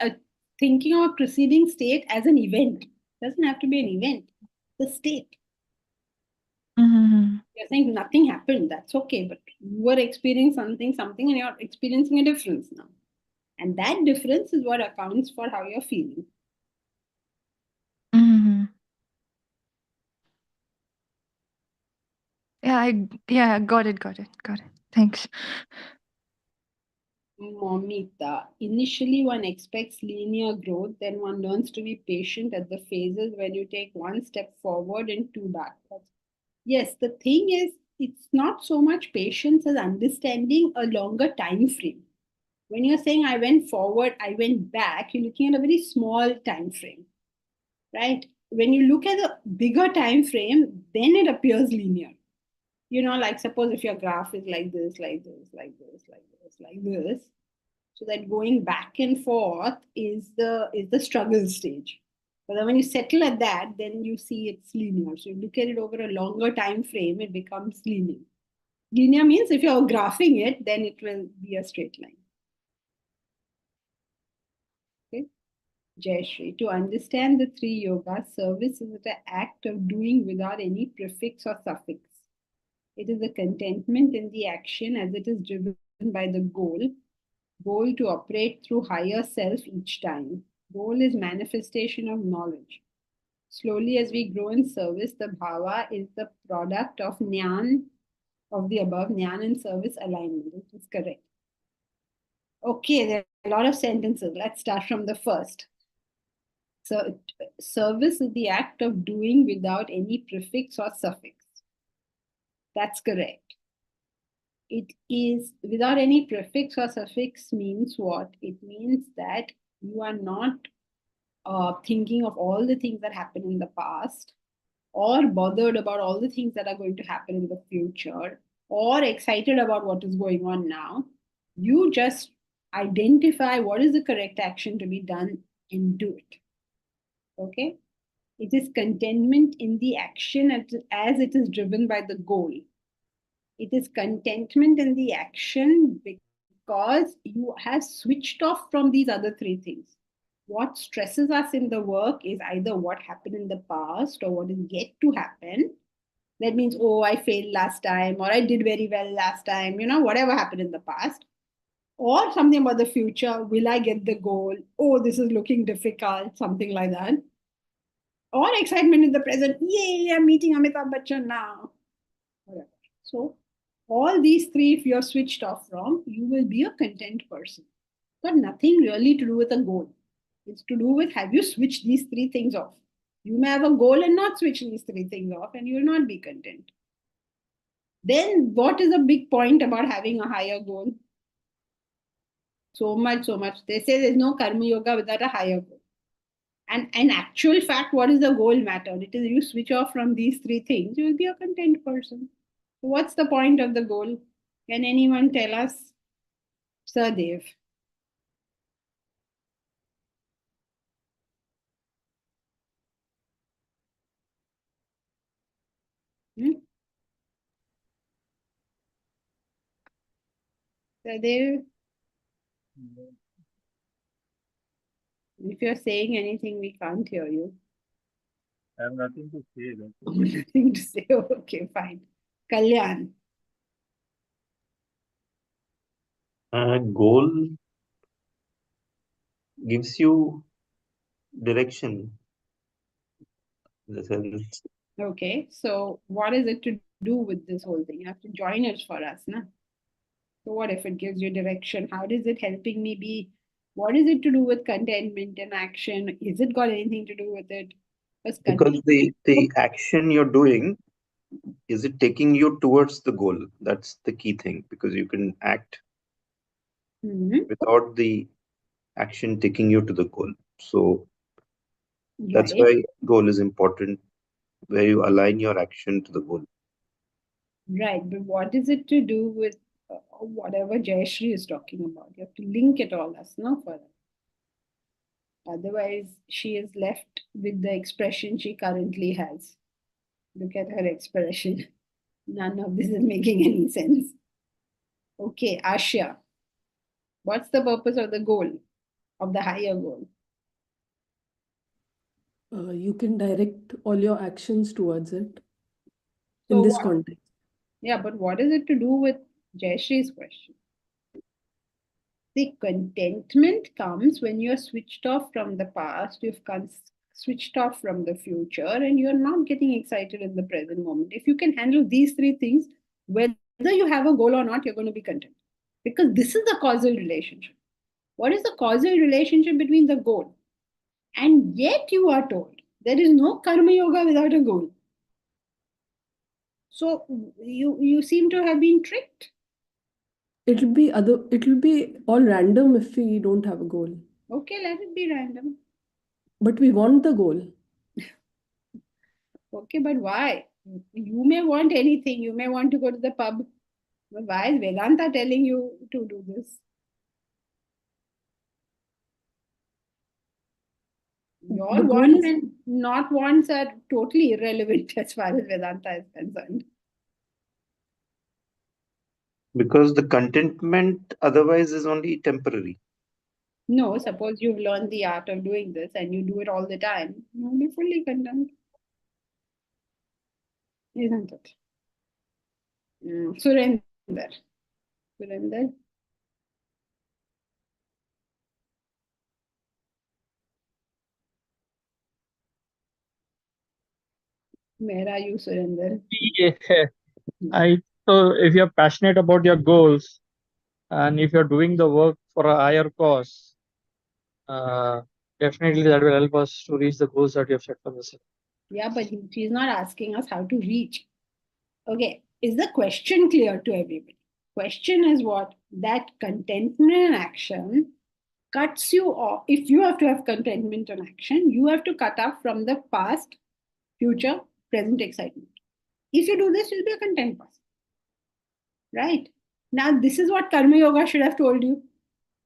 thinking of a preceding state as an event. It doesn't have to be an event. The state. Mm-hmm. You're saying nothing happened. That's okay, but you were experiencing something, and you're experiencing a difference now. And that difference is what accounts for how you're feeling. Mm-hmm. Yeah, got it. Thanks. Momita, initially one expects linear growth, then one learns to be patient at the phases when you take one step forward and two backwards. Yes, the thing is, it's not so much patience as understanding a longer time frame. When you're saying I went forward, I went back, you're looking at a very small time frame, right? When you look at a bigger time frame, then it appears linear. Like suppose if your graph is like this, like this, like this, like this, like this, so that going back and forth is the struggle stage. But then when you settle at that, then you see it's linear. So you look at it over a longer time frame, it becomes linear. Linear means if you're graphing it, then it will be a straight line. Okay. Jai Shri. To understand the three yogas, service is the act of doing without any prefix or suffix. It is the contentment in the action as it is driven by the goal to operate through higher self each time. Goal is manifestation of knowledge. Slowly, as we grow in service, the bhava is the product of jnana, of the above, jnana and service alignment. This is correct. Okay, there are a lot of sentences. Let's start from the first. So, service is the act of doing without any prefix or suffix. That's correct. It is without any prefix or suffix means what? It means that you are not thinking of all the things that happened in the past, or bothered about all the things that are going to happen in the future, or excited about what is going on now. You just identify what is the correct action to be done and do it. Okay? It is contentment in the action as it is driven by the goal. It is contentment in the action because you have switched off from these other three things. What stresses us in the work is either what happened in the past or what is yet to happen. That means, oh, I failed last time, or I did very well last time, whatever happened in the past. Or something about the future. Will I get the goal? Oh, this is looking difficult, something like that. Or excitement in the present. Yay, I'm meeting Amitabh Bachchan now. Whatever. So, all these three, if you're switched off from, you will be a content person. But nothing really to do with a goal. It's to do with, have you switched these three things off? You may have a goal and not switch these three things off, and you will not be content. Then what is the big point about having a higher goal? So much. They say there's no karma yoga without a higher goal. And in actual fact, what is the goal matter? It is you switch off from these three things, you will be a content person. So what's the point of the goal? Can anyone tell us? Sir Dev. Sir Dev? If you're saying anything, we can't hear you. I have nothing to say. Nothing to say. Okay, fine. Kalyan. Goal gives you direction. In the sense, Okay, so what is it to do with this whole thing? You have to join it for us, na? So what if it gives you direction? How is it helping me be? What is it to do with contentment and action? Is it got anything to do with it? because the action you're doing, is it taking you towards the goal? That's the key thing, because you can act without the action taking you to the goal. So that's why goal is important, where you align your action to the goal. Right, but what is it to do with whatever Jayashri is talking about? You have to link it all as no further. Otherwise, she is left with the expression she currently has. Look at her expression. None of this is making any sense. Okay, Ashya. What's the purpose of the goal, of the higher goal? You can direct all your actions towards it So in this what? context. Yeah, but what is it to do with Jayashree's question? The contentment comes when you're switched off from the past, you've switched off from the future, and you're not getting excited in the present moment. If you can handle these three things, whether you have a goal or not, you're going to be content. Because this is the causal relationship. What is the causal relationship between the goal? And yet you are told there is no karma yoga without a goal. So you seem to have been tricked. It'll be all random if we don't have a goal. Okay, let it be random. But we want the goal. Okay, but why? You may want anything. You may want to go to the pub. But why is Vedanta telling you to do this? Your The goal wants is and not wants are totally irrelevant as far as Vedanta is concerned. Because the contentment otherwise is only temporary. No, suppose you've learned the art of doing this and you do it all the time, you'll be fully content. Isn't it? Surinder. Surinder. Where are you, Surinder? Yeah. So if you're passionate about your goals and if you're doing the work for a higher cause, definitely that will help us to reach the goals that you have set for yourself. Yeah, but she's not asking us how to reach. Okay, is the question clear to everybody? Question is what? That contentment and action cuts you off. If you have to have contentment and action, you have to cut off from the past, future, present excitement. If you do this, you'll be a content person. Right? Now, this is what Karma Yoga should have told you.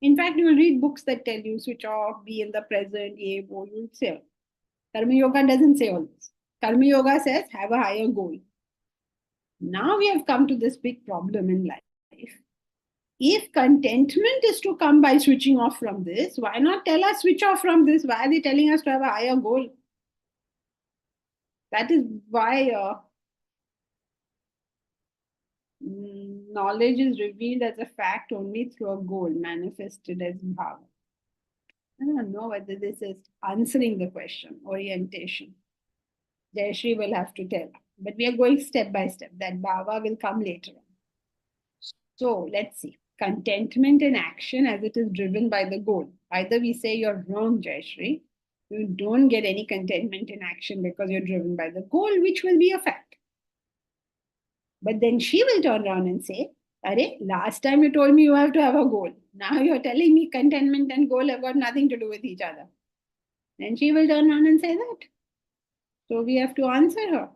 In fact, you will read books that tell you switch off, be in the present, you'll say. Karma Yoga doesn't say all this. Karma Yoga says have a higher goal. Now we have come to this big problem in life. If contentment is to come by switching off from this, why not tell us switch off from this? Why are they telling us to have a higher goal? That is why knowledge is revealed as a fact only through a goal manifested as bhava. I don't know whether this is answering the question, orientation. Jayashri will have to tell. But we are going step by step. That bhava will come later on. So let's see. Contentment in action as it is driven by the goal. Either we say you're wrong, Jayashri. You don't get any contentment in action because you're driven by the goal, which will be a fact. But then she will turn around and say, Arey, last time you told me you have to have a goal. Now you're telling me contentment and goal have got nothing to do with each other. Then she will turn around and say that. So we have to answer her.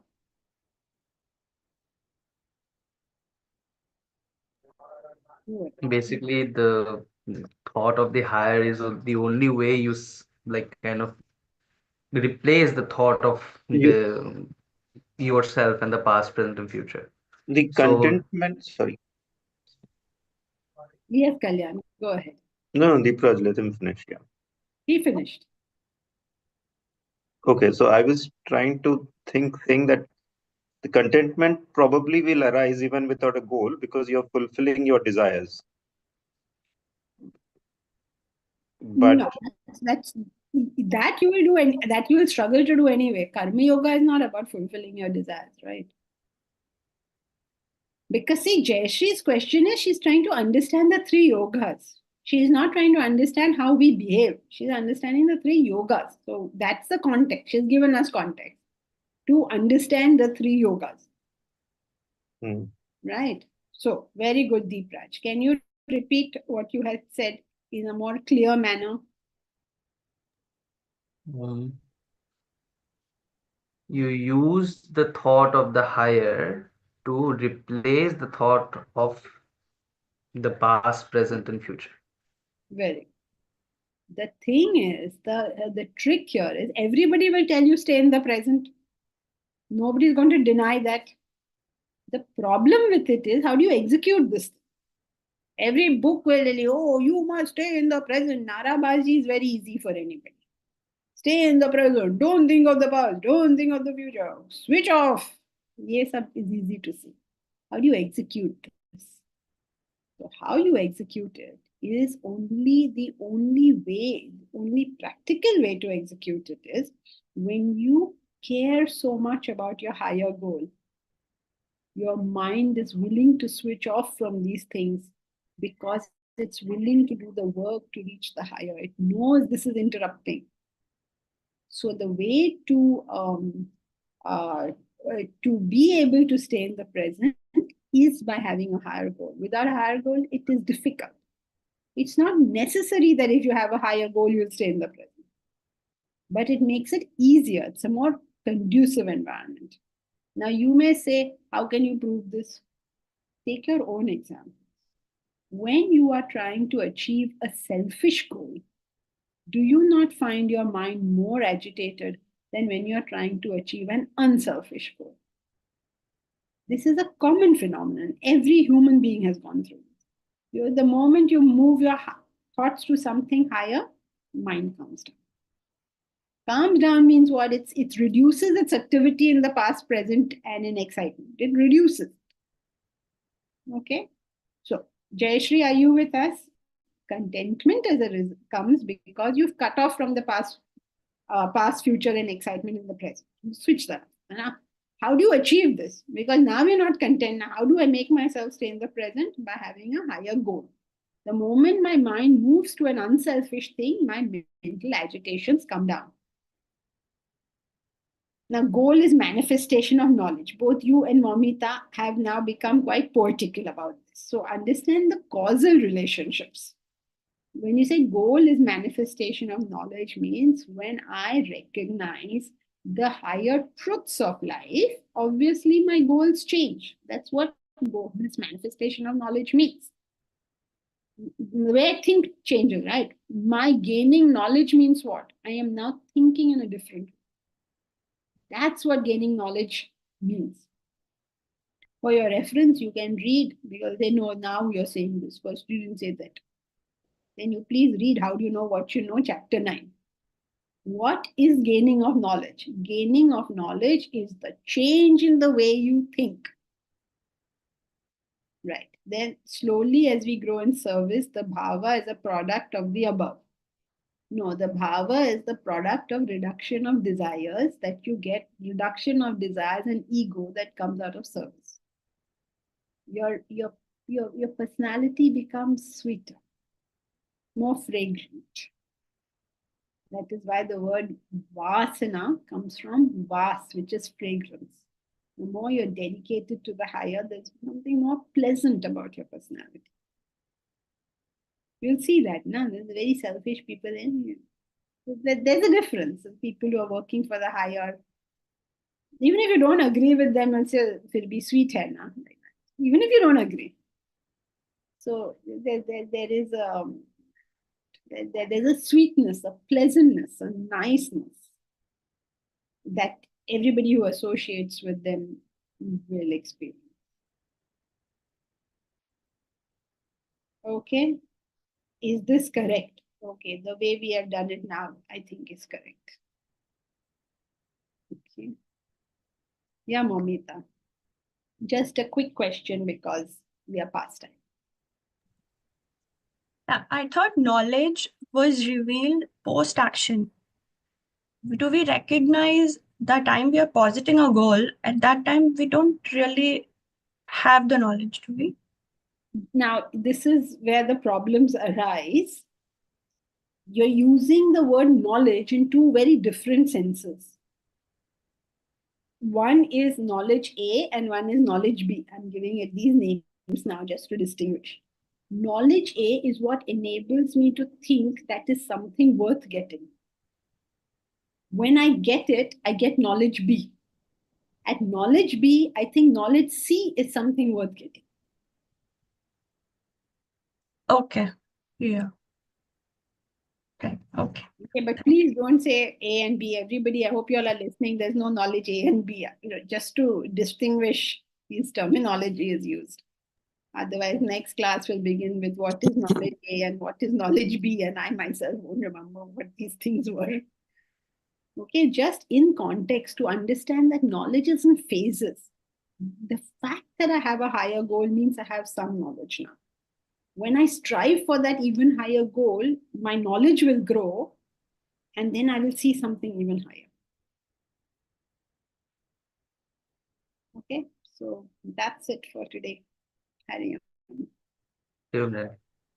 Basically, the thought of the higher is the only way you like kind of replace the thought of the yourself and the past, present, and future. The So contentment, sorry. Yes, Kalyan, go ahead. No, Deepraj, let him finish. Yeah. He finished. Okay, so I was trying to think that the contentment probably will arise even without a goal because you're fulfilling your desires. But No, that's that you will do and that you will struggle to do anyway. Karma yoga is not about fulfilling your desires, right? Because see, Jayashree's question is she's trying to understand the three yogas. She is not trying to understand how we behave. She's understanding the three yogas. So that's the context. She's given us context to understand the three yogas. Right? So very good, Deepraj. Can you repeat what you had said in a more clear manner? you use the thought of the higher to replace the thought of the past, present, and future. Very. The thing is, the trick here is everybody will tell you stay in the present. Nobody is going to deny that. The problem with it is how do you execute this? Every book will tell you, oh, you must stay in the present. Narabaji is very easy for anybody. Stay in the present. Don't think of the past. Don't think of the future. Switch off. Yes, is easy to see. How do you execute this? So how you execute it is only the only way, only practical way to execute it is when you care so much about your higher goal. Your mind is willing to switch off from these things because it's willing to do the work to reach the higher. It knows this is interrupting. So the way to be able to stay in the present is by having a higher goal. Without a higher goal, it is difficult. It's not necessary that if you have a higher goal, you'll stay in the present. But it makes it easier. It's a more conducive environment. Now, you may say, how can you prove this? Take your own example. When you are trying to achieve a selfish goal, do you not find your mind more agitated than when you're trying to achieve an unselfish goal? This is a common phenomenon. Every human being has gone through this. The moment you move your thoughts to something higher, mind calms down. Calms down means what? It reduces its activity in the past, present, and in excitement. It reduces. Okay? So, Jayashri, are you with us? Contentment as a result comes because you've cut off from the past, future, and excitement in the present. You switch that. Now, how do you achieve this? Because now you're not content. Now, how do I make myself stay in the present? By having a higher goal. The moment my mind moves to an unselfish thing, my mental agitations come down. Now, goal is manifestation of knowledge. Both you and Momita have now become quite poetical about this. So understand the causal relationships. When you say goal is manifestation of knowledge means when I recognize the higher truths of life, obviously my goals change. That's what goal is manifestation of knowledge means. The way I think changes, right? My gaining knowledge means what? I am now thinking in a different way. That's what gaining knowledge means. For your reference, you can read because they know now you're saying this. First, you didn't say that. Then you please read How Do You Know What You Know, chapter 9. What is gaining of knowledge? Gaining of knowledge is the change in the way you think. Right. Then slowly as we grow in service, the bhava is a product of the above. No, the bhava is the product of reduction of desires that you get, reduction of desires and ego that comes out of service. Your personality becomes sweeter, more fragrant. That is why the word vasana comes from vas, which is fragrance. The more you're dedicated to the higher, there's something more pleasant about your personality. You'll see that, no? There's very selfish people in you. There's a difference. People who are working for the higher, even if you don't agree with them, and say, "Fir bhi sweet hai na?" Even if you don't agree. So there's a sweetness, a pleasantness, a niceness that everybody who associates with them will experience. Okay, is this correct? Okay, the way we have done it now, I think is correct. Okay. Yeah, Momita. Just a quick question because we are past time. I thought knowledge was revealed post-action. Do we recognize the time we are positing a goal? At that time, we don't really have the knowledge, do we? Now, this is where the problems arise. You're using the word knowledge in two very different senses. One is knowledge A and one is knowledge B. I'm giving it these names now just to distinguish. Knowledge A is what enables me to think that is something worth getting. When I get it, I get knowledge B. At knowledge B, I think knowledge C is something worth getting. Okay. Yeah. Okay. Okay. Okay, but please don't say A and B. Everybody, I hope you all are listening. There's no knowledge A and B. Just to distinguish these terminology is used. Otherwise, next class will begin with what is knowledge A and what is knowledge B, and I myself won't remember what these things were. Okay, just in context to understand that knowledge is in phases. The fact that I have a higher goal means I have some knowledge now. When I strive for that even higher goal, my knowledge will grow, and then I will see something even higher. Okay, so that's it for today. Hari Om. Thank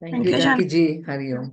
Thank you, you, Janki ji. Hari Om.